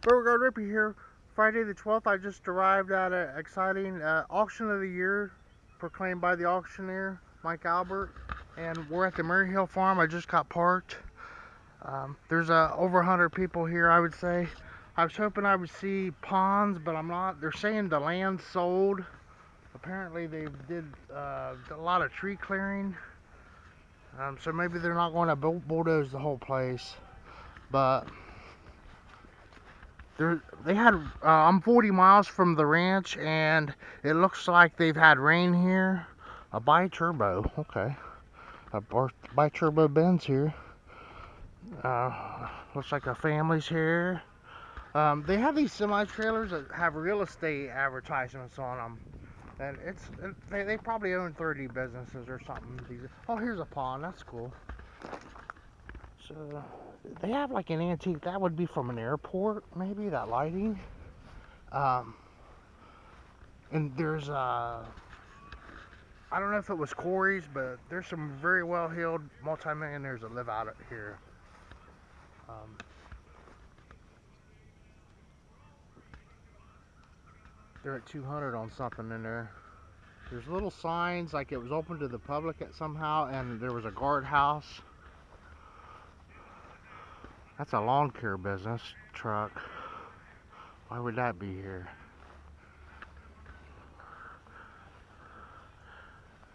Beauregard Rippy here. Friday the 12th, I just arrived at an exciting auction of the year proclaimed by the auctioneer, Mike Albert. And we're at the Merryhill farm. I just got parked. There's over 100 people here, I would say. I was hoping I would see ponds, but I'm not. They're saying the land's sold. Apparently, they did a lot of tree clearing. So maybe they're not going to bulldoze the whole place. But they had, I'm 40 miles from the ranch, and it looks like they've had rain here. A bi-turbo, okay. A bi-turbo Benz here. Looks like a family's here. They have these semi-trailers that have real estate advertisements on them. And they probably own 30 businesses or something. Oh, here's a pond, that's cool. So, they have like an antique, that would be from an airport, maybe, that lighting. Um, and there's I don't know if it was quarries, but there's some very well-heeled multimillionaires that live out here. Um, they're at 200 on something in there. There's little signs like it was open to the public somehow, and there was a guardhouse. That's a lawn care business truck. Why would that be here?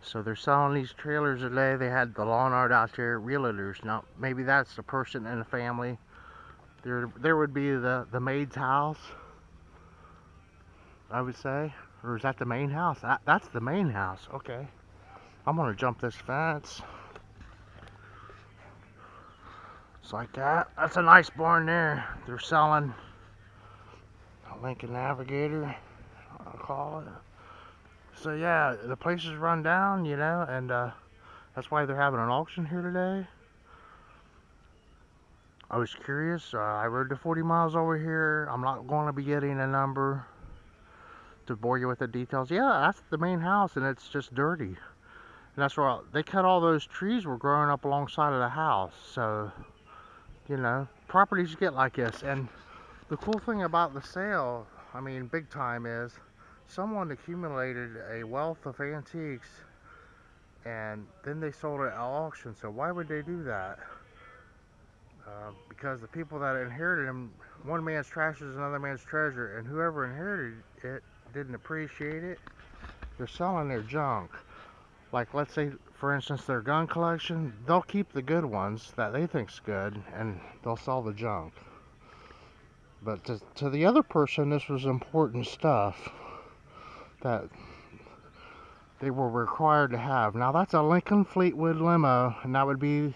So they're selling these trailers today. They had the lawn art out there, realtors. Now maybe that's the person in the family. There would be the maid's house, I would say. Or is that the main house? That's the main house. Okay. I'm gonna jump this fence. It's like that. That's a nice barn there. They're selling a Lincoln Navigator, I'll call it. So yeah, the place is run down, you know, and that's why they're having an auction here today. I was curious. I rode the 40 miles over here. I'm not going to be getting a number to bore you with the details. Yeah, that's the main house, and it's just dirty. And that's where they cut all those trees were growing up alongside of the house. So, you know, properties get like this. And the cool thing about the sale, I mean, big time, is someone accumulated a wealth of antiques, and then they sold it at auction. So why would they do that? Because the people that inherited them, one man's trash is another man's treasure, and whoever inherited it didn't appreciate it. They're selling their junk. Like, let's say, for instance, their gun collection, they'll keep the good ones that they think's good, and they'll sell the junk. But to the other person, this was important stuff that they were required to have. Now, that's a Lincoln Fleetwood limo, and that would be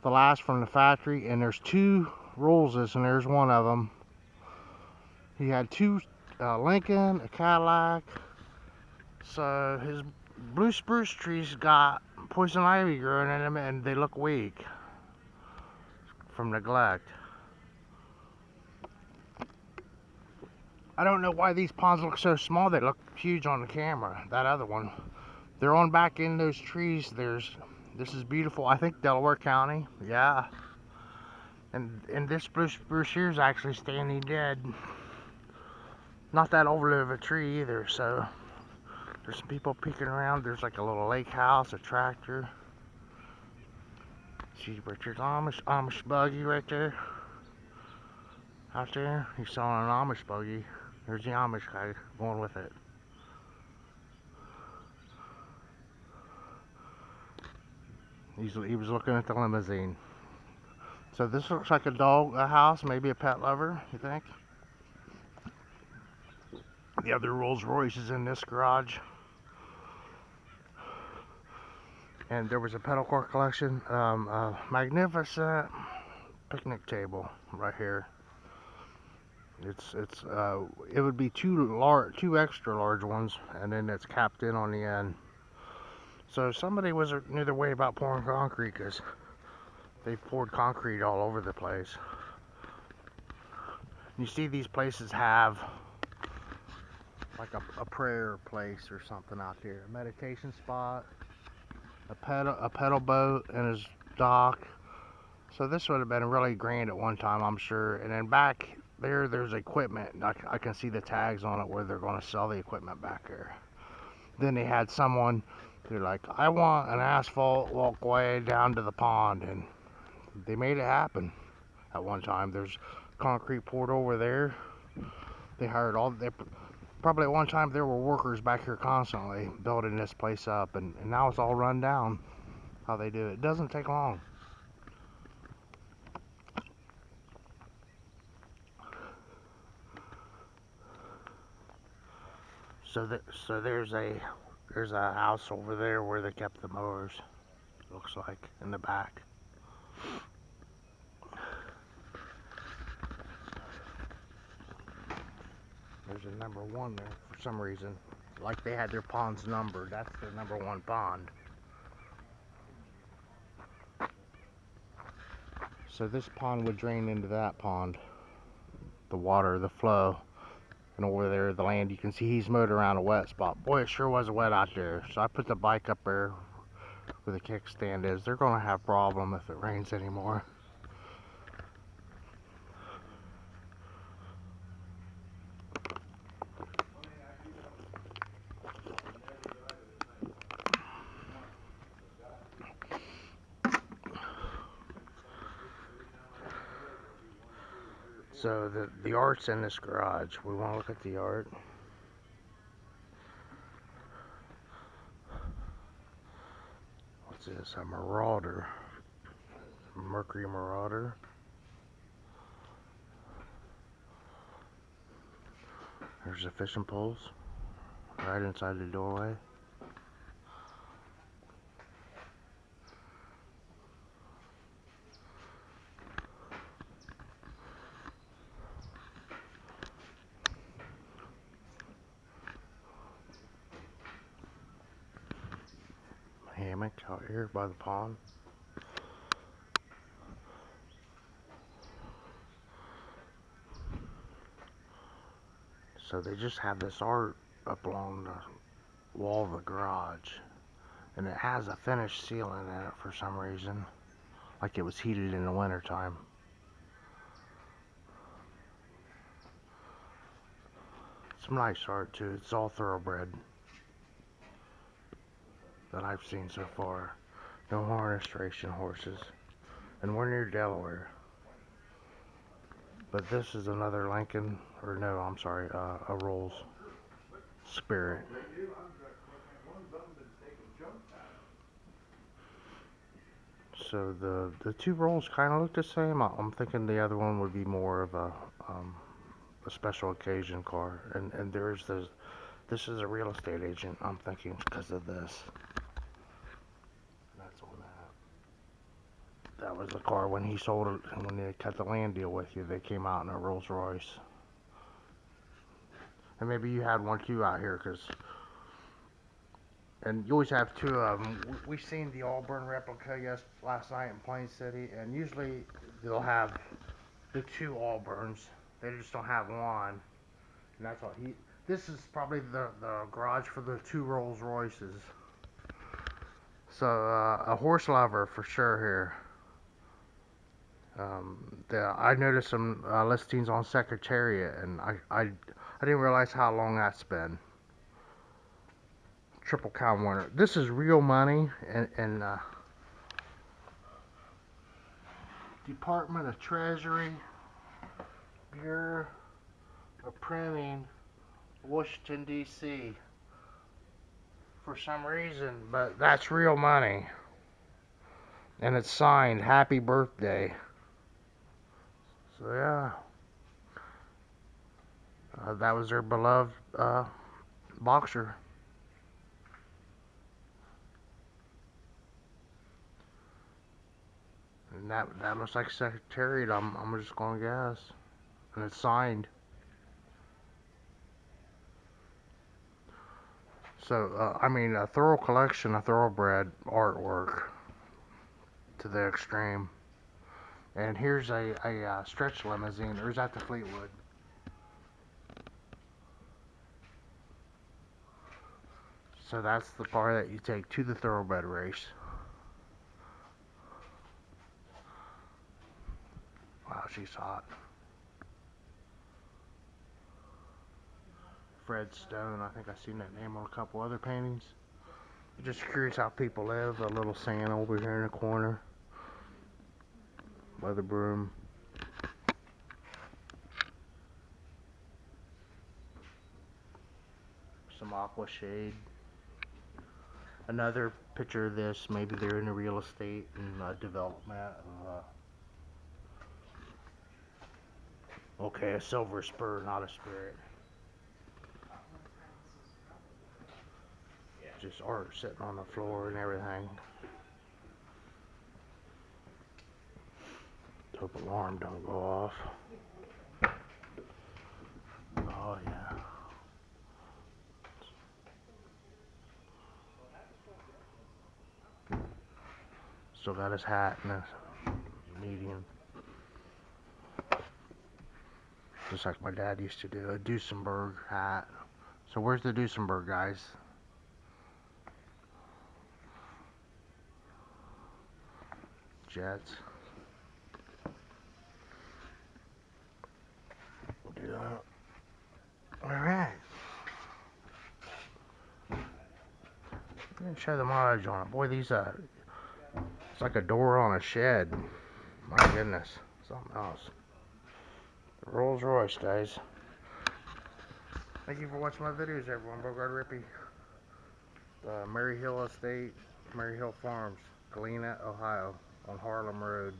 the last from the factory, and there's two Rollses, and there's one of them. He had two Lincoln, a Cadillac. So his blue spruce trees got poison ivy growing in them, and they look weak from neglect. I don't know why these ponds look so small. They look huge on the camera. That other one, they're on back in those trees. This is beautiful. I think Delaware County, yeah. And this blue spruce here is actually standing dead. Not that old of a tree either. So there's some people peeking around. There's like a little lake house, a tractor. See Richard's Amish buggy right there. Out there, he's selling an Amish buggy. There's the Amish guy going with it. He was looking at the limousine. So this looks like a house, maybe a pet lover, you think? The other Rolls Royce is in this garage. And there was a pedal car collection, a magnificent picnic table right here. It would be two extra large ones, and then it's capped in on the end. So somebody knew their way about pouring concrete, because they poured concrete all over the place. You see these places have like a prayer place or something out here, a meditation spot, a pedal boat and his dock. So this would have been really grand at one time, I'm sure. And then back there's equipment. I can see the tags on it where they're going to sell the equipment back there. Then they had someone, they're like, I want an asphalt walkway down to the pond, and they made it happen at one time. There's concrete poured over there. They hired they probably at one time there were workers back here constantly building this place up, and now it's all run down. How they do it. It doesn't take long. So there's a house over there where they kept the mowers. Looks like in the back. There's a number 1 there for some reason. Like they had their ponds numbered. That's their number 1 pond. So this pond would drain into that pond. The water, the flow. And over there, the land, you can see he's mowed around a wet spot. Boy, it sure was wet out there. So I put the bike up there where the kickstand is. They're going to have a problem if it rains anymore. So the art's in this garage. We want to look at the art. What's this? A Marauder. Mercury Marauder. There's the fishing poles right inside the doorway. Hammock out here by the pond. So they just have this art up along the wall of the garage, and it has a finished ceiling in it for some reason, like it was heated in the wintertime. Some nice art too. It's all thoroughbred that I've seen so far. No harness racing horses, and we're near Delaware. But this is another Lincoln, or no, I'm sorry, a Rolls Spirit. So the 2 Rolls kind of look the same. I'm thinking the other one would be more of a special occasion car, and this is a real estate agent. I'm thinking because of this. That's on that. That was the car when he sold it, and when they cut the land deal with you, they came out in a Rolls Royce. And maybe you had one too out here, and you always have 2 of them. We seen the Auburn replica last night in Plain City, and usually they'll have the 2 Auburns. They just don't have one, and that's what this is probably the garage for the 2 Rolls Royces. So a horse lover for sure here. I noticed some listings on Secretariat, and I didn't realize how long that's been. Triple Cow winner. This is real money, and Department of Treasury, Bureau of Printing, Washington, D.C. for some reason, but that's real money. And it's signed, Happy Birthday. So yeah, that was their beloved boxer. And that looks like Secretariat, I'm just gonna guess. And it's signed. So, I mean, a thorough collection of thoroughbred artwork to the extreme. And here's a stretch limousine, or is that the Fleetwood? So that's the car that you take to the thoroughbred race. Wow, she's hot. Fred Stone. I think I've seen that name on a couple other paintings. Just curious how people live. A little Santa over here in the corner. Weather broom. Some aqua shade. Another picture of this. Maybe they're in the real estate and development. Okay, a silver spur, not a spirit. Just art sitting on the floor and everything. Hope alarm don't go off. Oh yeah. Still got his hat and his median. Just like my dad used to do, a Duesenberg hat. So where's the Duesenberg, guys? Jets. We'll do that. Alright. Show the mileage on it. Boy, these it's like a door on a shed. My goodness. Something else. The Rolls Royce, guys. Thank you for watching my videos, everyone. Bogart Rippy. Merryhill Estate, Merryhill Farms, Galena, Ohio, on Harlem Road.